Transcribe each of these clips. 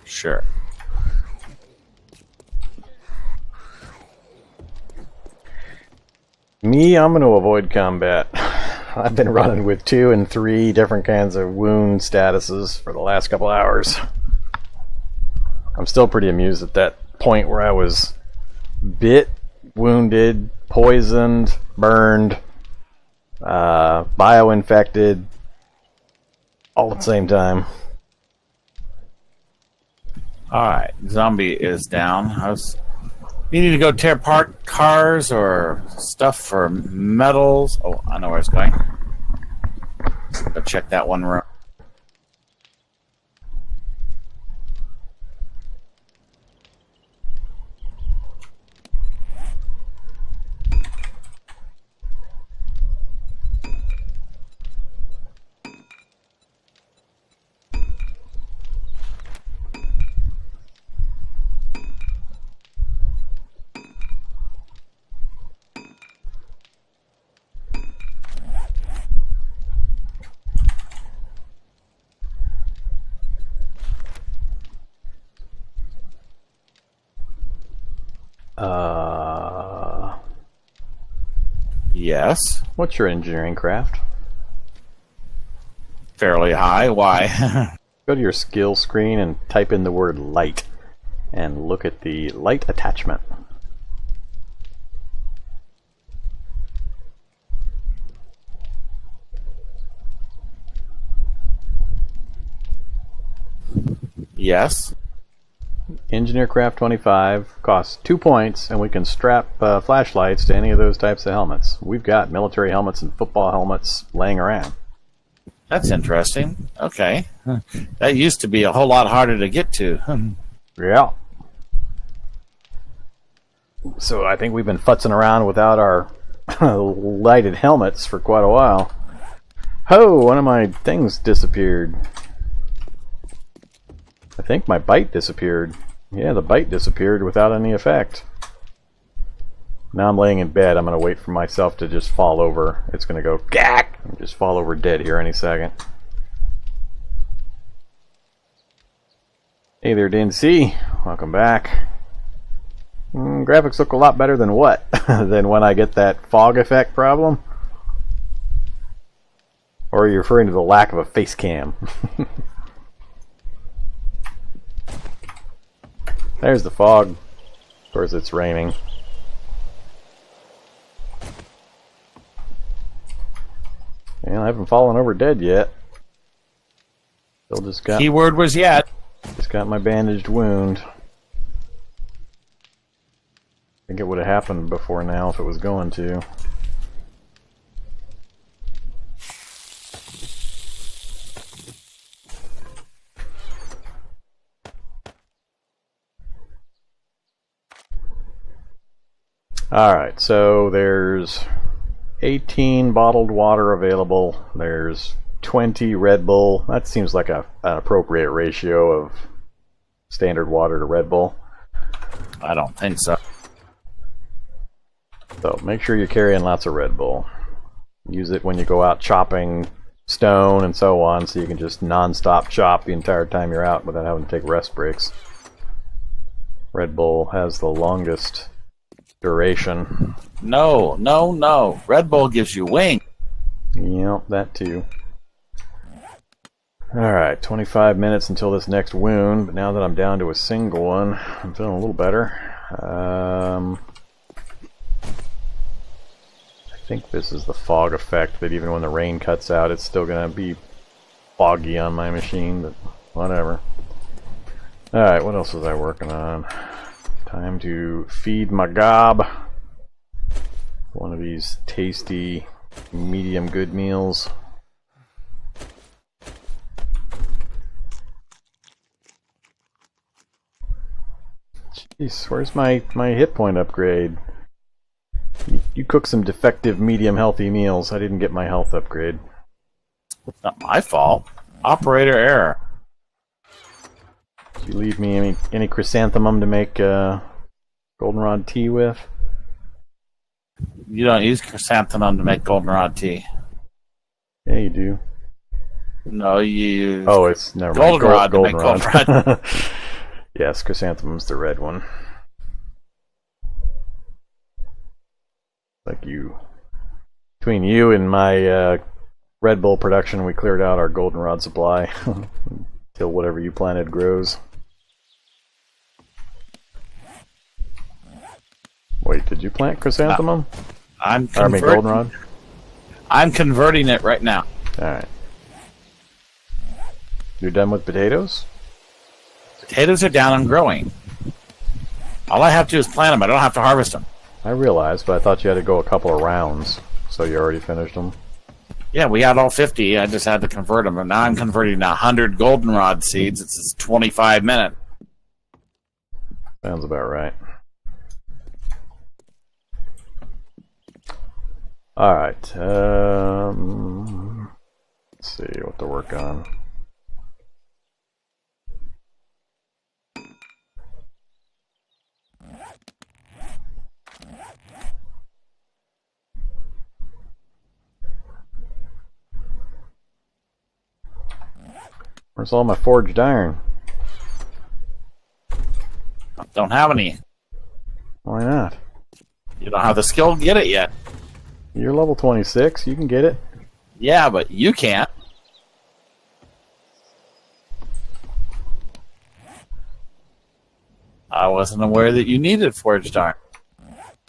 Sure. Me, I'm going to avoid combat. I've been running with 2 and 3 different kinds of wound statuses for the last couple hours. I'm still pretty amused at that point where I was bit, wounded, poisoned, burned, bio-infected, all at the same time. Alright, zombie is down. You need to go tear apart cars or stuff for metals. Oh, I know where it's going. Go check that one room. Yes. What's your engineering craft? Fairly high. Why? Go to your skill screen and type in the word light and look at the light attachment. Yes. Engineer Craft 25 costs 2 points, and we can strap flashlights to any of those types of helmets. We've got military helmets and football helmets laying around. That's interesting. Okay. That used to be a whole lot harder to get to. Yeah. So I think we've been futzing around without our lighted helmets for quite a while. Oh, one of my things disappeared. I think my bite disappeared. Yeah, the bite disappeared without any effect. Now I'm laying in bed. I'm going to wait for myself to just fall over. It's going to go gack and just fall over dead here any second. Hey there, DNC. Welcome back. Graphics look a lot better than what? Than when I get that fog effect problem? Or are you referring to the lack of a face cam? There's the fog. Of course it's raining. And I haven't fallen over dead yet. Still just got... Keyword was yet. Just got my bandaged wound. I think it would have happened before now if it was going to. Alright, so there's 18 bottled water available. There's 20 Red Bull. That seems like an appropriate ratio of standard water to Red Bull. I don't think so. So make sure you're carrying lots of Red Bull. Use it when you go out chopping stone and so on, so you can just non-stop chop the entire time you're out without having to take rest breaks. Red Bull has the longest duration. No. Red Bull gives you wings. Yep, that too. Alright, 25 minutes until this next wound, but now that I'm down to a single one, I'm feeling a little better. I think this is the fog effect, that even when the rain cuts out, it's still going to be foggy on my machine, but whatever. Alright, what else was I working on? Time to feed my gob. One of these tasty, medium good meals. Jeez, where's my hit point upgrade? You cook some defective, medium healthy meals. I didn't get my health upgrade. It's not my fault. Operator error. Did you leave me any chrysanthemum to make goldenrod tea with? You don't use chrysanthemum to make goldenrod tea. Yeah, you do. No, you use it's never mind. goldenrod to make goldenrod. Yes, chrysanthemum's the red one. Like you, between you and my Red Bull production, we cleared out our goldenrod supply until whatever you planted grows. Wait, did you plant chrysanthemum? Goldenrod. I'm converting it right now. All right. You're done with potatoes? Potatoes are down and growing. All I have to do is plant them. I don't have to harvest them. I realized, but I thought you had to go a couple of rounds, so you already finished them. Yeah, we had all 50. I just had to convert them, and now I'm converting 100 goldenrod seeds. It's 25 minutes. Sounds about right. All right. Let's see what to work on. Where's all my forged iron? Don't have any. Why not? You don't have the skill to get it yet. You're level 26. You can get it. Yeah, but you can't. I wasn't aware that you needed forged iron.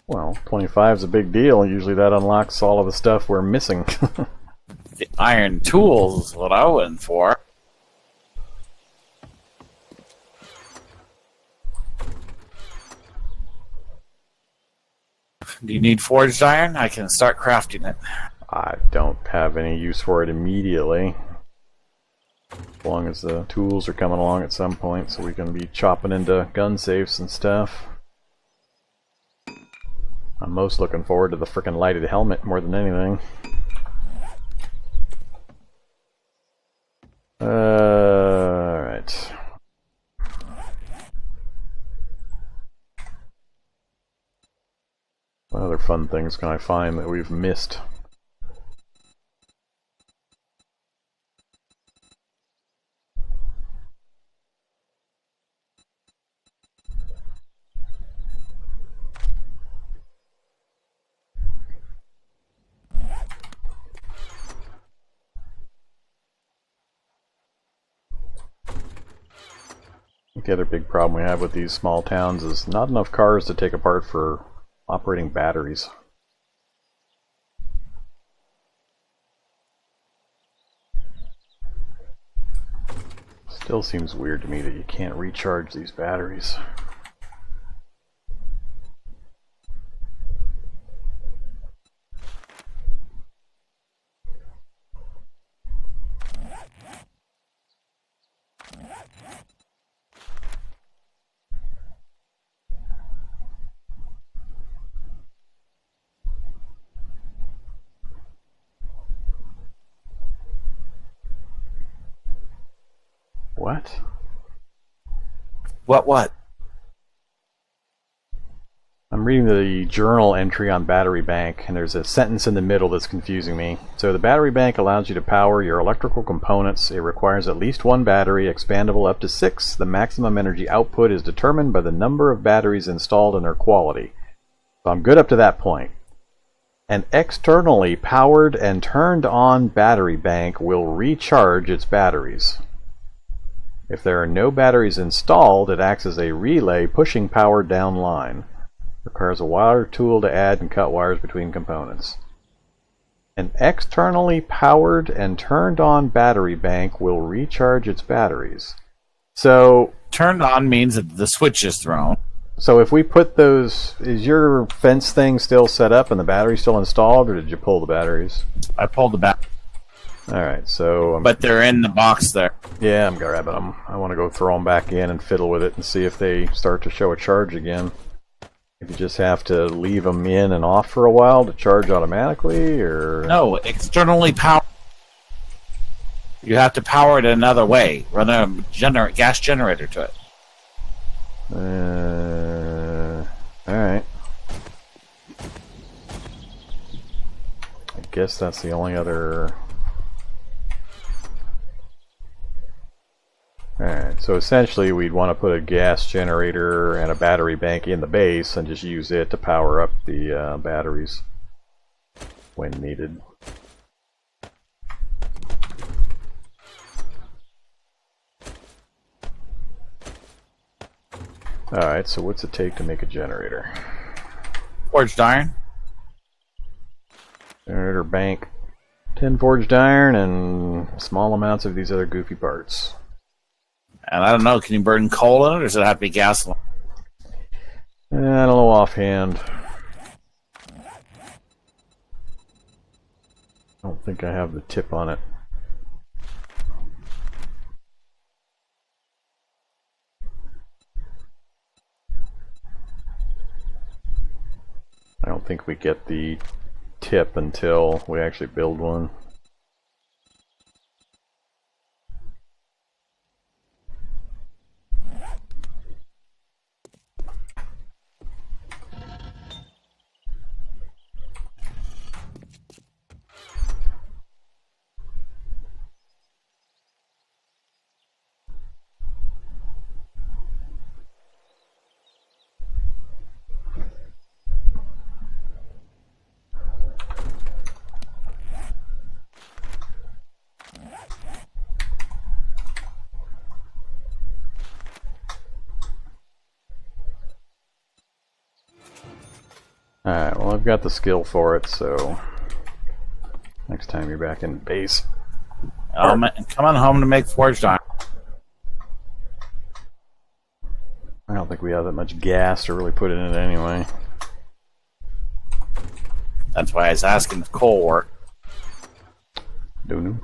Well, 25 is a big deal. Usually that unlocks all of the stuff we're missing. The iron tools is what I went for. Do you need forged iron? I can start crafting it. I don't have any use for it immediately. As long as the tools are coming along at some point so we can be chopping into gun safes and stuff. I'm most looking forward to the frickin' lighted helmet more than anything. Alright. What other fun things can I find that we've missed? I think the other big problem we have with these small towns is not enough cars to take apart for operating batteries. Still seems weird to me that you can't recharge these batteries. What? What? I'm reading the journal entry on battery bank, and there's a sentence in the middle that's confusing me. So the battery bank allows you to power your electrical components. It requires at least one battery, expandable up to 6. The maximum energy output is determined by the number of batteries installed and their quality. So I'm good up to that point. An externally powered and turned on battery bank will recharge its batteries. If there are no batteries installed, it acts as a relay pushing power down line. Requires a wire tool to add and cut wires between components. An externally powered and turned on battery bank will recharge its batteries. So Turned on means that the switch is thrown. So if we put those, is your fence thing still set up and the battery still installed, or did you pull the batteries? I pulled the back, Alright, so... but they're in the box there. yeah, I'm grabbing them. I want to go throw them back in and fiddle with it and see if they start to show a charge again. If you just have to leave them in and off for a while to charge automatically, or... No, externally powered. You have to power it another way. Run a gas generator to it. Alright. I guess that's the only other... Alright, so essentially we'd want to put a gas generator and a battery bank in the base and just use it to power up the batteries when needed. Alright, so what's it take to make a generator? Forged iron. Generator bank, 10 forged iron, and small amounts of these other goofy parts. And I don't know, can you burn coal in it, or does it have to be gasoline? I don't know offhand. I don't think I have the tip on it. I don't think we get the tip until we actually build one. Alright, well I've got the skill for it, so next time you're back in base. Come on home to make forged iron. I don't think we have that much gas to really put it in it anyway. That's why I was asking if coal worked. Don't know.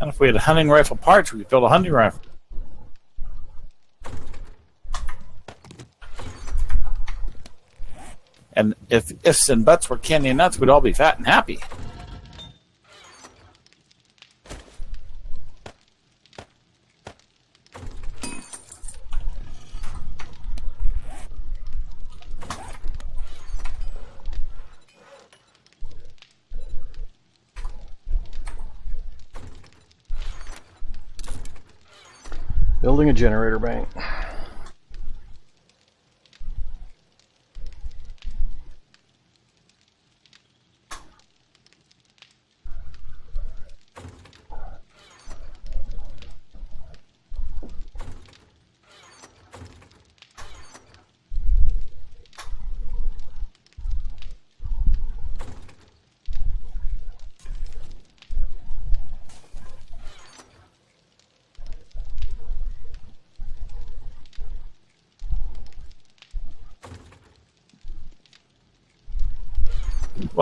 And if we had hunting rifle parts, we could build a hunting rifle. And if ifs and buts were candy and nuts, we'd all be fat and happy. Building a generator bank.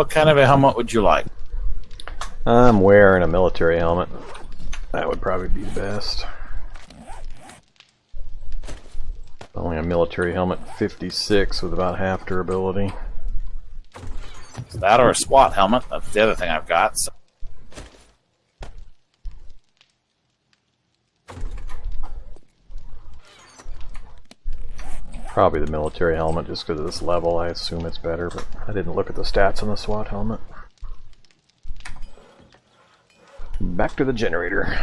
What kind of a helmet would you like? I'm wearing a military helmet. That would probably be the best. Only a military helmet 56 with about half durability. Is that or a SWAT helmet? That's the other thing I've got. So. Probably the military helmet just because of this level. I assume it's better, but I didn't look at the stats on the SWAT helmet. Back to the generator.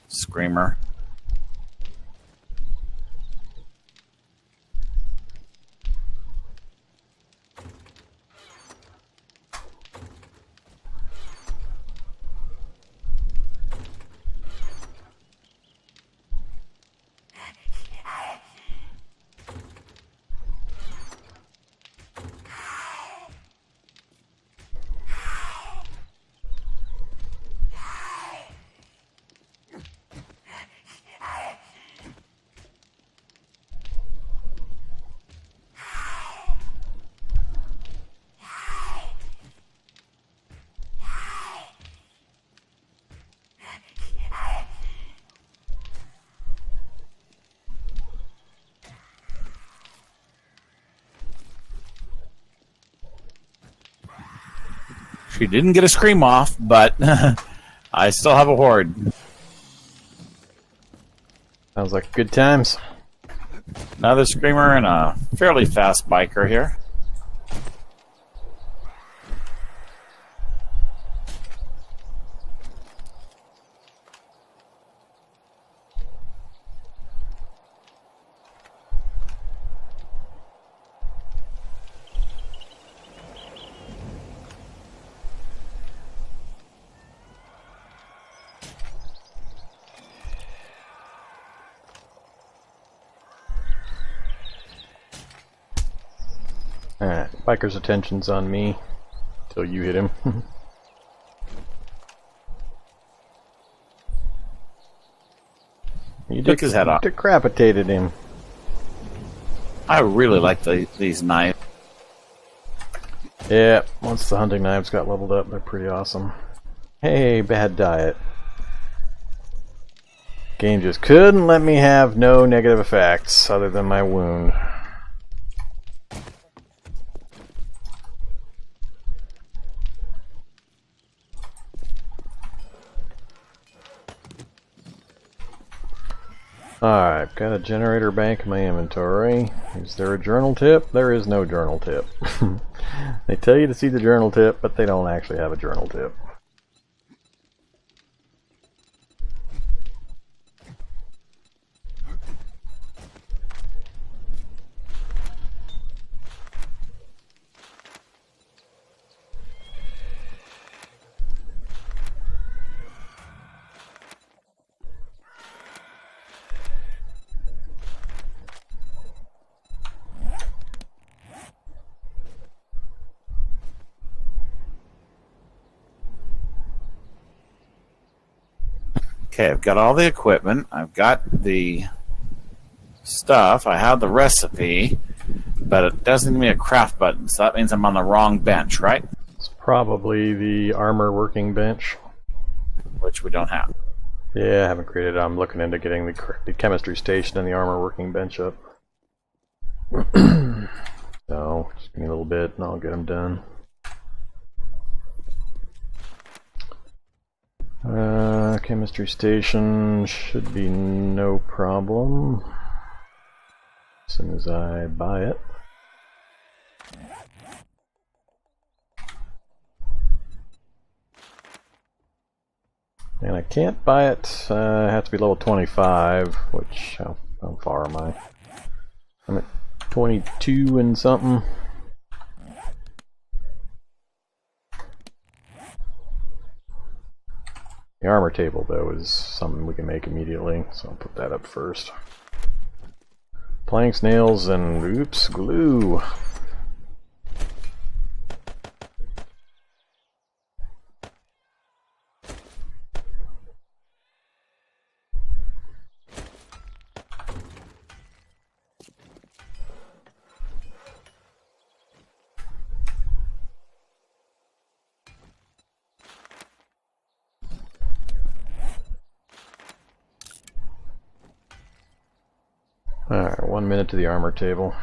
Screamer. She didn't get a scream off, but I still have a horde. Sounds like good times. Another screamer and a fairly fast biker here. Alright, biker's attention's on me till you hit him. You Took his head off. Decapitated him. I really like these knives. Yeah, once the hunting knives got leveled up, they're pretty awesome. Hey, bad diet. Game just couldn't let me have no negative effects other than my wound. Alright, got a generator bank in my inventory. Is there a journal tip? There is no journal tip. They tell you to see the journal tip, but they don't actually have a journal tip. Okay, I've got all the equipment. I've got the stuff. I have the recipe, but it doesn't give me a craft button, so that means I'm on the wrong bench, right? It's probably the armor working bench. Which we don't have. Yeah, I haven't created it. I'm looking into getting the chemistry station and the armor working bench up. So, just give me a little bit and I'll get them done. Chemistry station should be no problem as soon as I buy it. And I can't buy it. I have to be level 25, which, how far am I? I'm at 22 and something. The armor table, though, is something we can make immediately, so I'll put that up first. Planks, nails, and oops, glue. Alright, 1 minute to the armor table.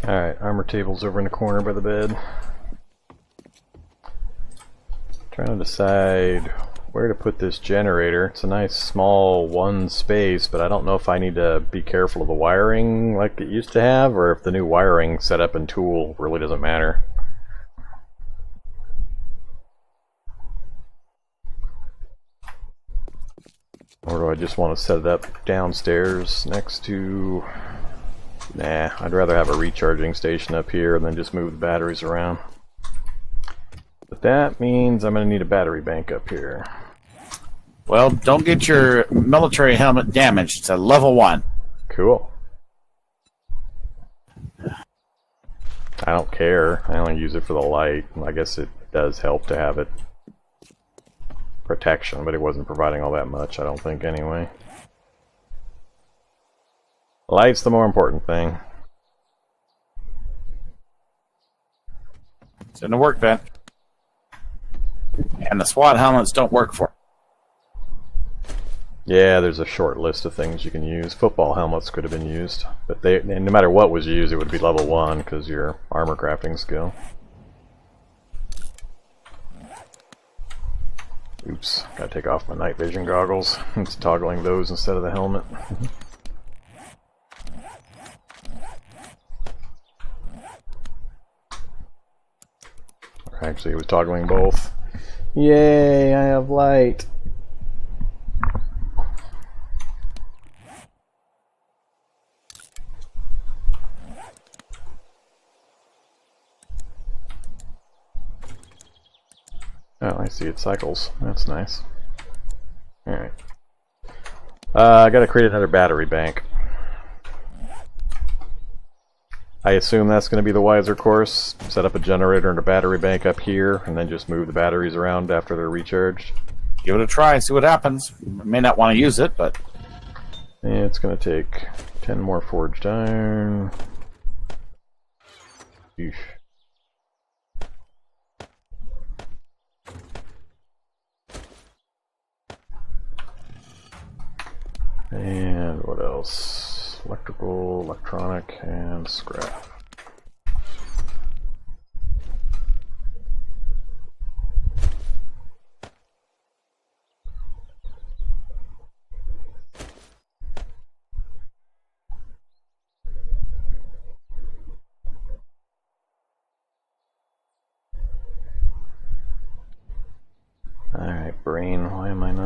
Alright, armor table's over in the corner by the bed. Trying to decide where to put this generator. It's a nice small one space, but I don't know if I need to be careful of the wiring like it used to have, or if the new wiring setup and tool really doesn't matter. Or do I just want to set it up downstairs next to... Nah, I'd rather have a recharging station up here and then just move the batteries around. But that means I'm going to need a battery bank up here. Well, don't get your military helmet damaged. It's a level 1. Cool. I don't care. I only use it for the light. I guess it does help to have it protection, but it wasn't providing all that much, I don't think, anyway. Light's the more important thing. It's in the workbench. And the SWAT helmets don't work for it. Yeah, there's a short list of things you can use. Football helmets could have been used, but no matter what was used, it would be level 1 because your armor crafting skill. Oops, gotta take off my night vision goggles. It's toggling those instead of the helmet. Actually, it was toggling both. Yay, I have light. Oh, I see, it cycles. That's nice. Alright. I gotta create another battery bank. I assume that's going to be the wiser course. Set up a generator and a battery bank up here, and then just move the batteries around after they're recharged. Give it a try, see what happens. May not want to use it, but... Yeah, it's going to take 10 more forged iron. Eesh. And what else? Electrical, electronic, and scrap.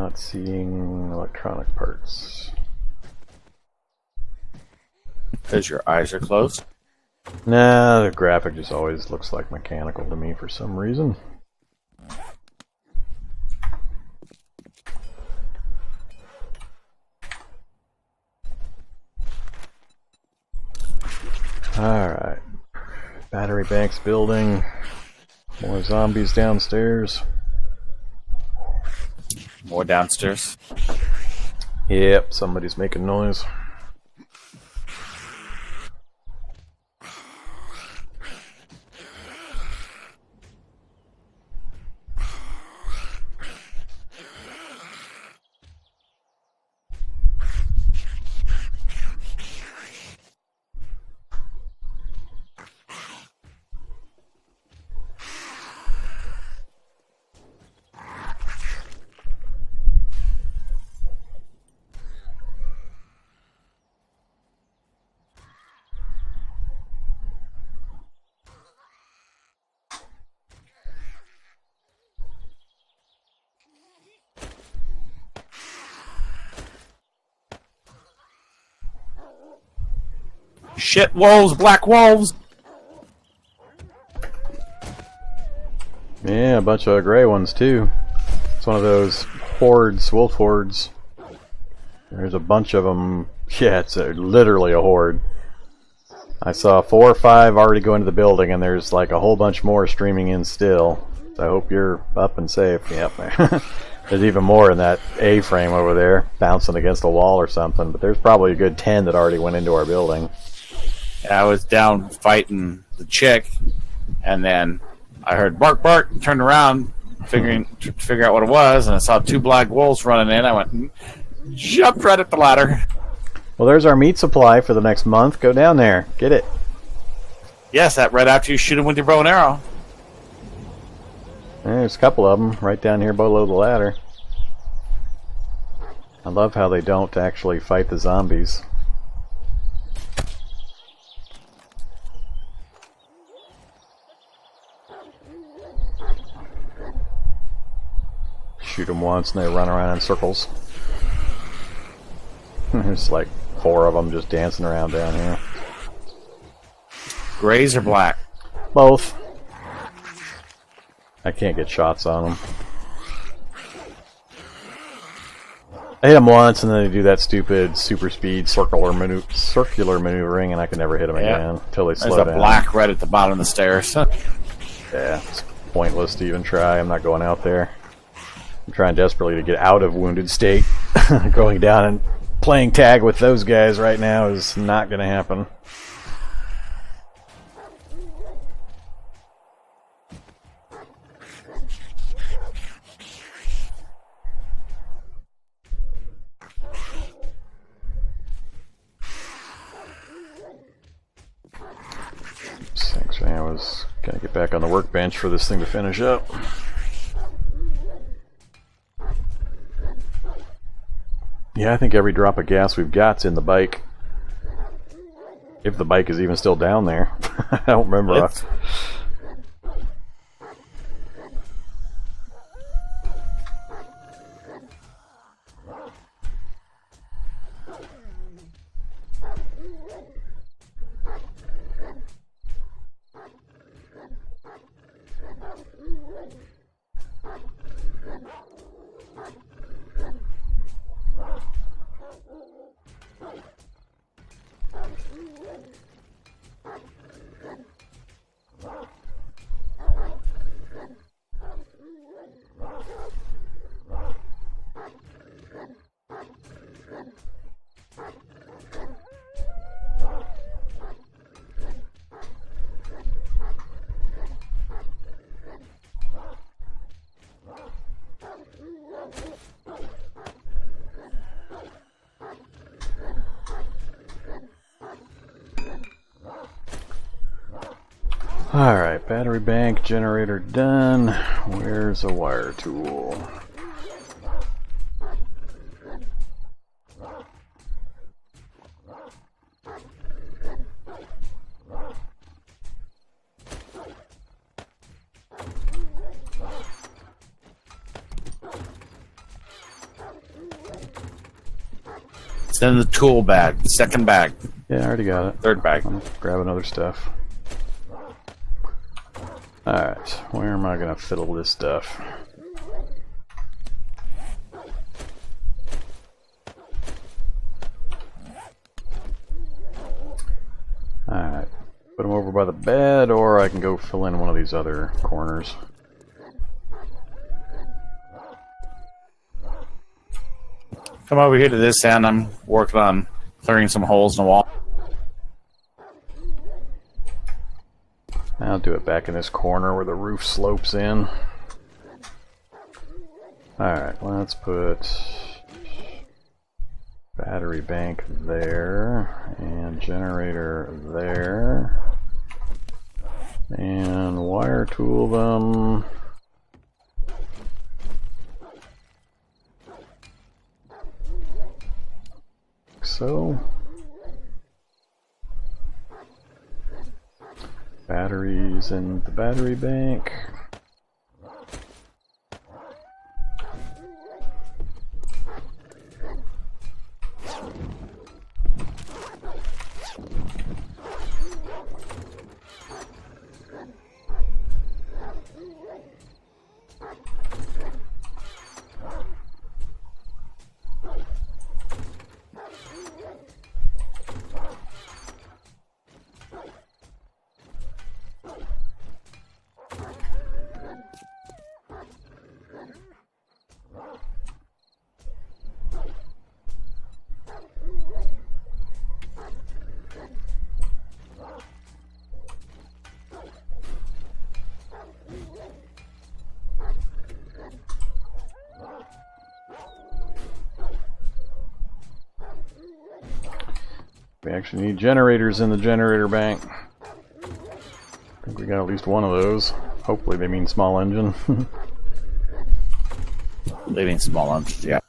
not seeing electronic parts. Because your eyes are closed? Nah, the graphic just always looks like mechanical to me for some reason. Alright. Battery banks building. More zombies downstairs. More downstairs. Yep, somebody's making noise. Shit, wolves, black wolves! Yeah, a bunch of gray ones too. It's one of those hordes, wolf hordes. There's a bunch of them. Yeah, it's literally a horde. I saw 4 or 5 already go into the building, and there's like a whole bunch more streaming in still. So I hope you're up and safe. Yep. There's even more in that A-frame over there, bouncing against a wall or something. But there's probably a good 10 that already went into our building. I was down fighting the chick, and then I heard bark, bark, and turned around, to figure out what it was, and I saw 2 black wolves running in. I went, jumped right at the ladder. Well, there's our meat supply for the next month. Go down there. Get it. Yes, that right after you shoot them with your bow and arrow. There's a couple of them right down here below the ladder. I love how they don't actually fight the zombies. Shoot them once and they run around in circles. There's like 4 of them just dancing around down here. Grays or black? Both. I can't get shots on them. I hit them once and then they do that stupid super speed circular maneuvering and I can never hit them again until they slow down. There's a black right at the bottom of the stairs. Yeah, it's pointless to even try. I'm not going out there. I'm trying desperately to get out of wounded state. Going down and playing tag with those guys right now is not going to happen. Actually, I was going to get back on the workbench for this thing to finish up. Yeah, I think every drop of gas we've got's in the bike. If the bike is even still down there. I don't remember. Alright, battery bank, generator done. Where's a wire tool? It's in the tool bag. Second bag. Yeah, I already got it. Third bag. I'm grabbing other stuff. Alright, where am I going to fiddle this stuff? Alright, put them over by the bed, or I can go fill in one of these other corners. Come over here to this end. I'm working on clearing some holes in the wall. I'll do it back in this corner where the roof slopes in. Alright, let's put battery bank there, and generator there, and wire tool them. Like so. Batteries in the battery bank. We actually need generators in the generator bank. I think we got at least one of those. Hopefully they mean small engine. They mean small engines, yeah.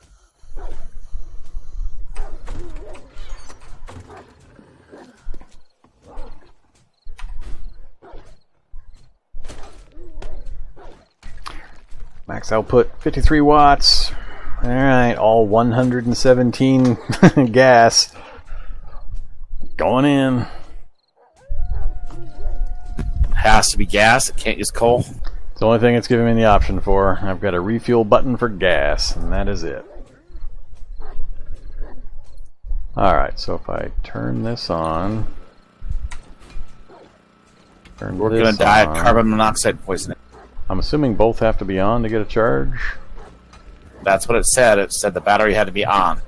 Max output 53 watts. Alright, all 117 gas. Going in. Has to be gas. It can't use coal. It's the only thing it's giving me the option for. I've got a refuel button for gas, and that is it. Alright, so if I turn this on... We're going to die of carbon monoxide poisoning. I'm assuming both have to be on to get a charge? That's what it said. It said the battery had to be on.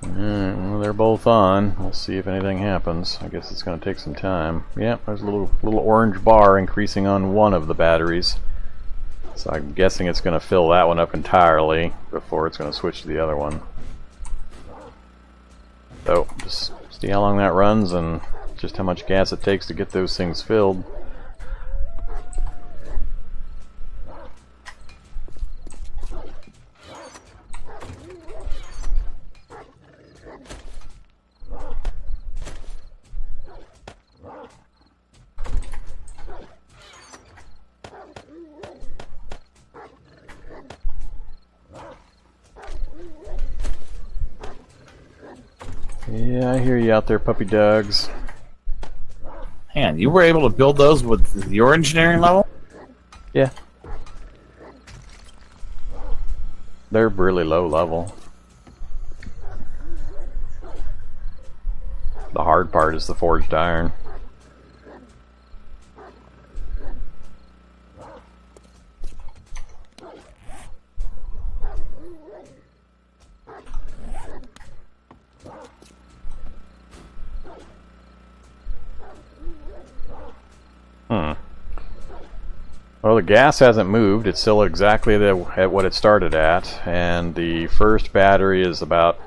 Alright, well they're both on. We'll see if anything happens. I guess it's going to take some time. Yep, there's a little orange bar increasing on one of the batteries. So I'm guessing it's going to fill that one up entirely before it's going to switch to the other one. So, just see how long that runs and just how much gas it takes to get those things filled. Yeah, I hear you out there, puppy dogs. Man, you were able to build those with your engineering level? Yeah. They're really low level. The hard part is the forged iron. Well, the gas hasn't moved. It's still exactly at what it started at, and the first battery is about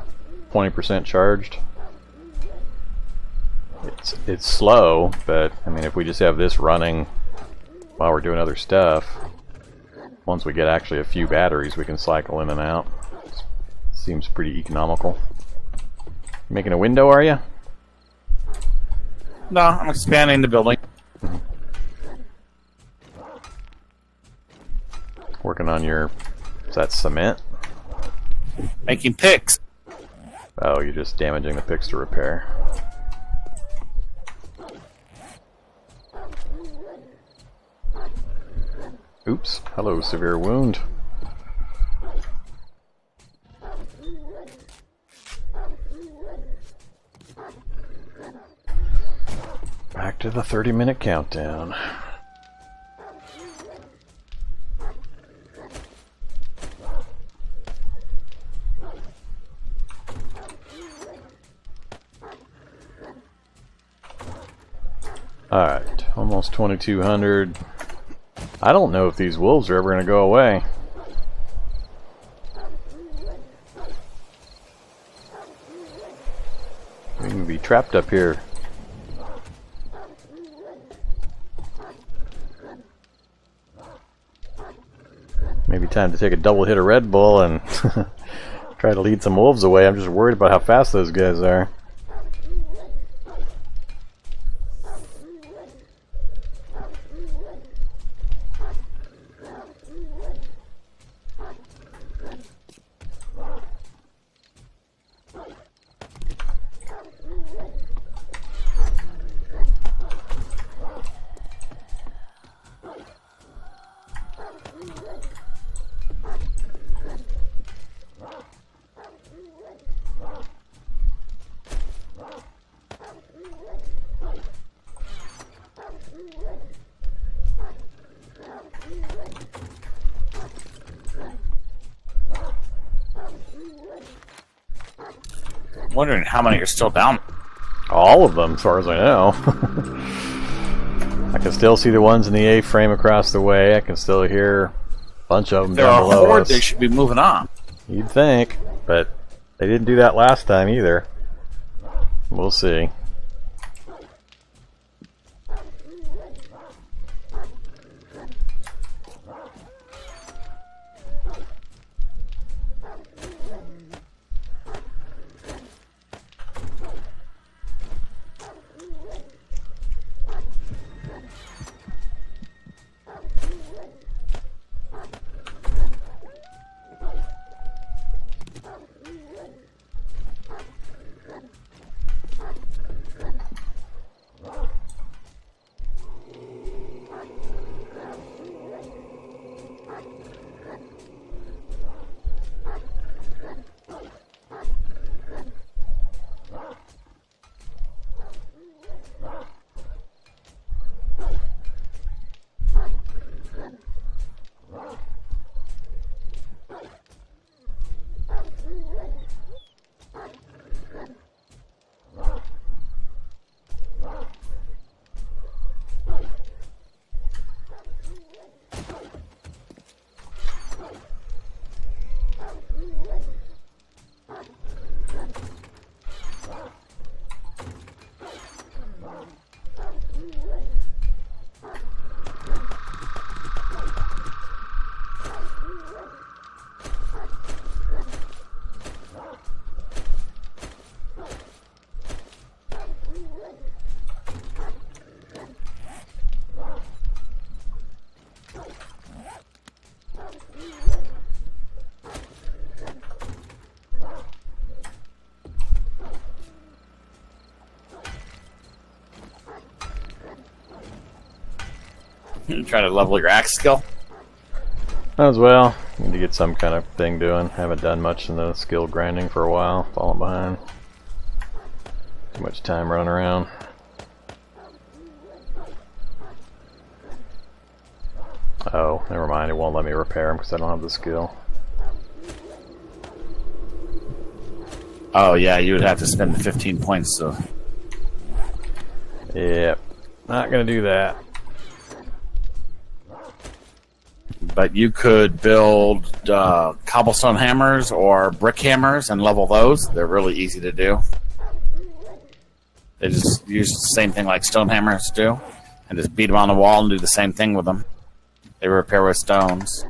20% charged. It's slow, but I mean, if we just have this running while we're doing other stuff, once we get actually a few batteries, we can cycle in and out. Seems pretty economical. Making a window, are you? No, I'm expanding the building. Working on your... Is that cement? Making picks. Oh, you're just damaging the picks to repair. Oops. Hello, severe wound. Back to the 30-minute countdown. Alright, almost 2200. I don't know if these wolves are ever going to go away. We can be trapped up here. Maybe time to take a double hit of Red Bull and try to lead some wolves away. I'm just worried about how fast those guys are. Wondering how many are still down. All of them, as far as I know. I can still see the ones in the A-frame across the way. I can still hear a bunch of them down below us. They're a horde, they should be moving on. You'd think, but they didn't do that last time either. We'll see. Try to level your axe skill. As well. Need to get some kind of thing doing. Haven't done much in the skill grinding for a while. Falling behind. Too much time running around. Oh, never mind. It won't let me repair them because I don't have the skill. Oh yeah, you would have to spend the 15 points. So. Yep. Not gonna do that. But you could build cobblestone hammers or brick hammers and level those. They're really easy to do. They just use the same thing like stone hammers do, and just beat them on the wall and do the same thing with them. They repair with stones.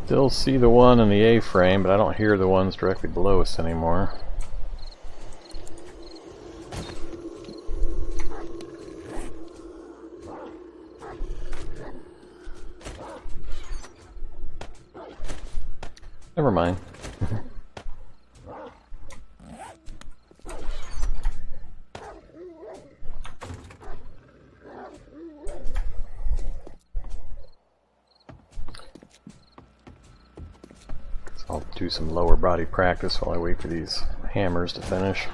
Still see the one in the A-frame, but I don't hear the ones directly below us anymore. Never mind. I'll do some lower body practice while I wait for these hammers to finish.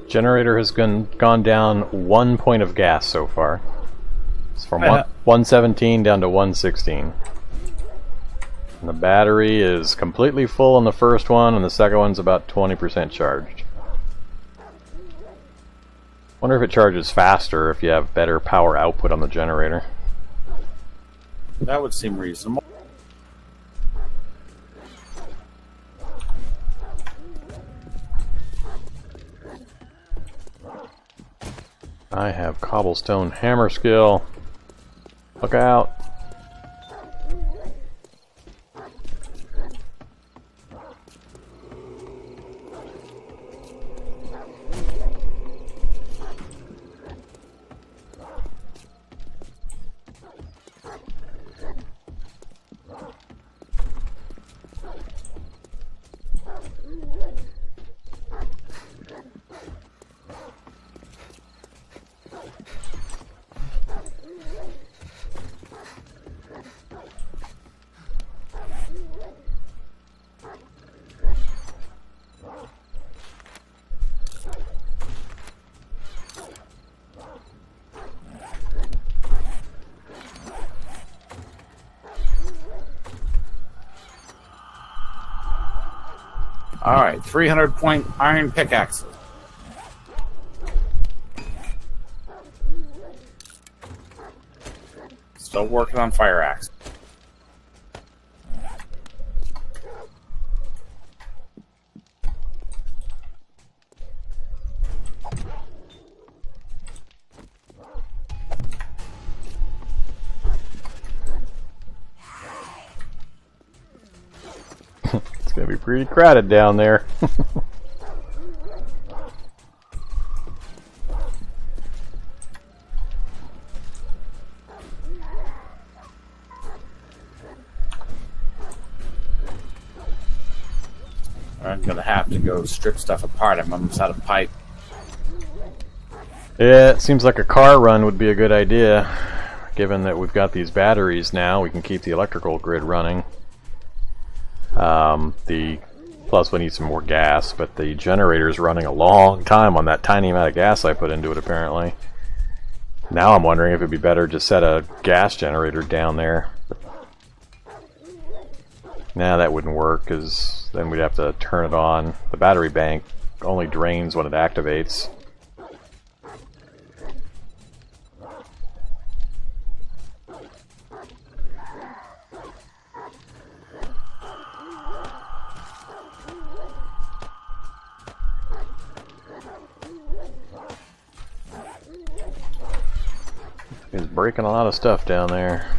Generator has gone down 1 point of gas so far. It's from 117 down to 116. And the battery is completely full on the first one, and the second one's about 20% charged. Wonder if it charges faster if you have better power output on the generator. That would seem reasonable. I have cobblestone hammer skill. Look out. Alright, 300-point iron pickaxe. Still working on fire axe. It's gonna be pretty crowded down there. I'm gonna have to go strip stuff apart. I'm almost out of pipe. Yeah, it seems like a car run would be a good idea. Given that we've got these batteries now, we can keep the electrical grid running. Plus we need some more gas, but the generator's running a long time on that tiny amount of gas I put into it apparently. Now I'm wondering if it'd be better to set a gas generator down there. Nah, that wouldn't work, because then we'd have to turn it on. The battery bank only drains when it activates. He's breaking a lot of stuff down there.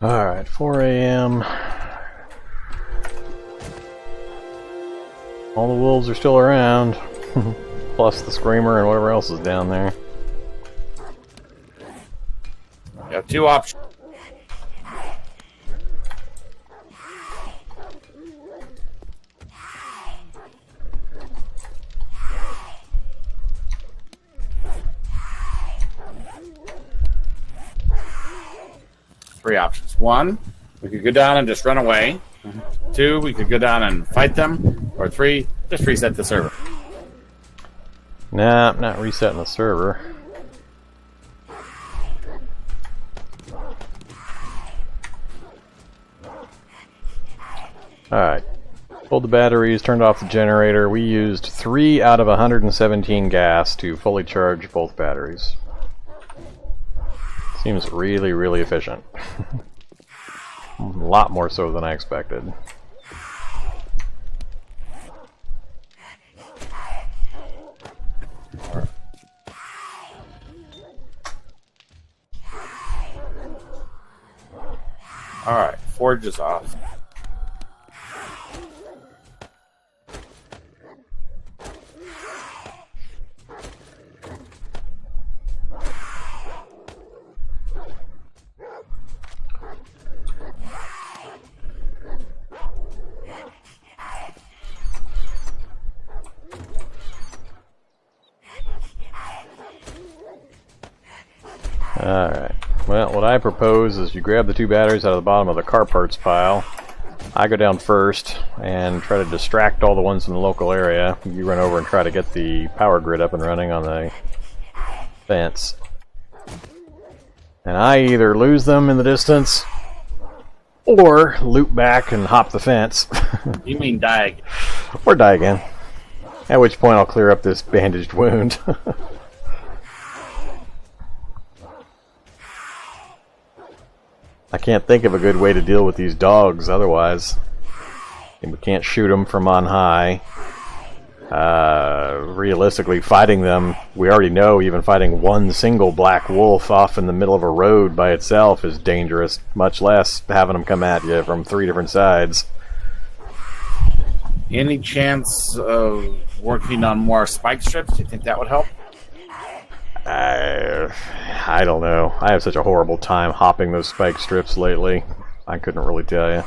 Alright, 4 a.m. All the wolves are still around. Plus the screamer and whatever else is down there. You have two options. Three options. One, we could go down and just run away. Two, we could go down and fight them. Or three, just reset the server. Nah, I'm not resetting the server. Alright. Pulled the batteries, turned off the generator. We used 3 out of 117 gas to fully charge both batteries. Seems really, really efficient. A lot more so than I expected. Alright, forge is off. Alright. Well, what I propose is you grab the 2 batteries out of the bottom of the car parts pile. I go down first and try to distract all the ones in the local area. You run over and try to get the power grid up and running on the fence. And I either lose them in the distance or loop back and hop the fence. You mean die again? Or die again. At which point I'll clear up this bandaged wound. I can't think of a good way to deal with these dogs otherwise. And we can't shoot them from on high. Realistically, fighting them, we already know even fighting one single black wolf off in the middle of a road by itself is dangerous, much less having them come at you from 3 different sides. Any chance of working on more spike strips? Do you think that would help? I don't know. I have such a horrible time hopping those spike strips lately. I couldn't really tell you.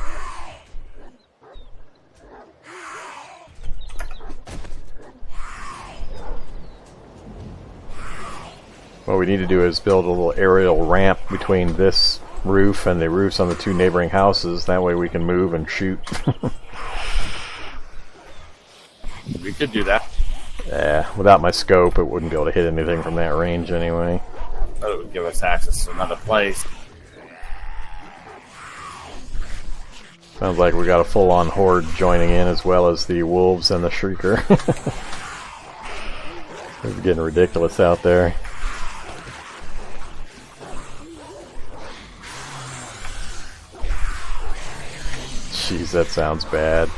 What we need to do is build a little aerial ramp between this roof and the roofs on the 2 neighboring houses. That way we can move and shoot. We could do that. Yeah, without my scope, it wouldn't be able to hit anything from that range anyway. But it would give us access to another place. Sounds like we got a full-on horde joining in, as well as the wolves and the shrieker. It's getting ridiculous out there. Jeez, that sounds bad.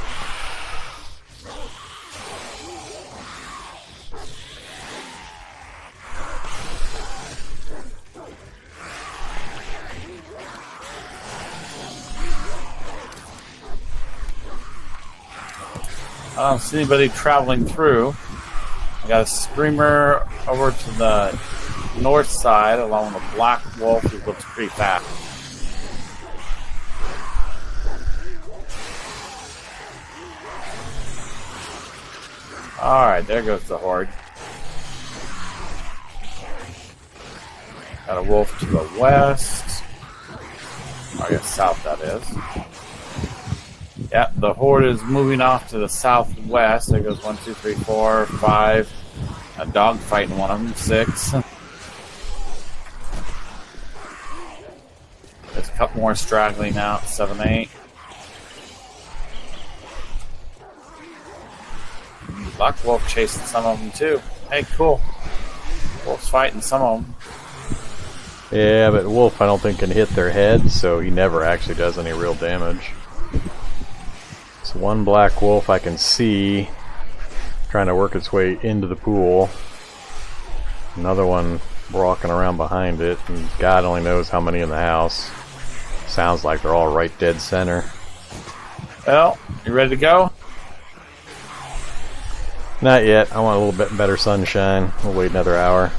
I don't see anybody traveling through. I got a screamer over to the north side along with a black wolf who looks pretty fast. Alright, there goes the horde. Got a wolf to the west. I guess south, that is. Yep, the horde is moving off to the southwest. There goes 1, 2, 3, 4, 5. A dog fighting one of them. 6. There's a couple more straggling out. 7, 8. Black wolf chasing some of them too. Hey, cool. Wolf's fighting some of them. Yeah, but wolf I don't think can hit their head, so he never actually does any real damage. So one black wolf I can see trying to work its way into the pool. Another one walking around behind it, and God only knows how many in the house. Sounds like they're all right dead center. Well, you ready to go? Not yet. I want a little bit better sunshine. We'll wait another hour.